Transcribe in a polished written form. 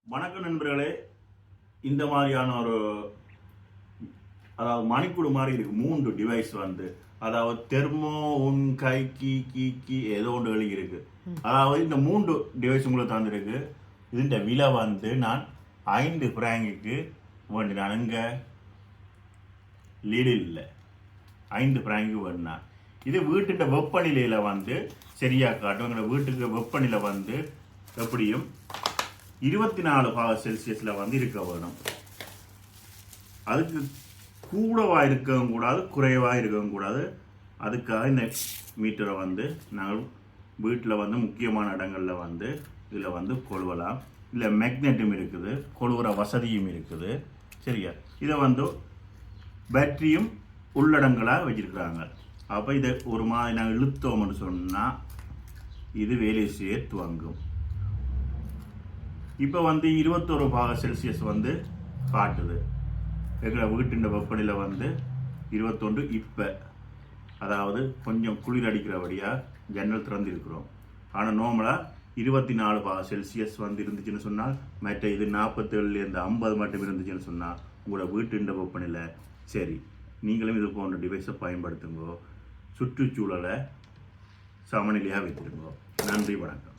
வணக்கம் நண்பர்களே. இந்த மாதிரியான ஒரு அதாவது மணிக்கூடு மாதிரி இருக்கு. 3 டிவைஸ் வந்து அதாவது தெர்மோ உன் கை கீ கீ கீ ஏதோ ஒன்று எழுதி இருக்கு. அதாவது இந்த 3 டிவைஸ் உங்களுக்கு தந்துருக்கு. இதுன்ற விலை வந்து நான் 5 பிராங்குக்கு வேண்டினான். இங்கே லீடில் இல்லை, 5 பிராங்குக்கு வேண்டினான். இது வீட்டுன்ற வெப்பநிலையில் வந்து சரியாக காட்டும். எங்களோட வீட்டுக்கு வெப்பநிலை வந்து எப்படியும் 24°C வந்து இருக்க வேணும். அதுக்கு கூடவாக இருக்கவும் கூடாது, குறைவாக இருக்கவும் கூடாது. அதுக்காக இந்த மீட்டரை வந்து நாங்கள் வீட்டில் வந்து முக்கியமான இடங்களில் வந்து இதில் வந்து கொழுவலாம். இல்லை மேக்னெட்டும் இருக்குது, கொழுவுற வசதியும் இருக்குது. சரியா? இதை வந்து பேட்டரியும் உள்ளடங்களாக வச்சிருக்கிறாங்க. அப்போ இதை ஒரு மாதிரி நாங்கள் இழுத்தோம்னு சொன்னால் இது வேலை செய்ய துவங்கும். இப்போ வந்து 21°C வந்து காட்டுது. எங்களை வீட்டின் வெப்பநிலை வந்து 21. இப்போ அதாவது கொஞ்சம் குளிர் அடிக்கிறபடியாக ஜன்னல் திறந்து இருக்கிறோம். ஆனால் நார்மலாக 24°C வந்து இருந்துச்சுன்னு சொன்னால், மற்ற இது 47 50 மட்டும் இருந்துச்சுன்னு சொன்னால் உங்களோட வீட்டின் வெப்பநிலை சரி. நீங்களும் இது போன்ற டிவைஸை பயன்படுத்துங்க. சுற்றுச்சூழலை சமநிலையாக வைத்திருங்க. நன்றி, வணக்கம்.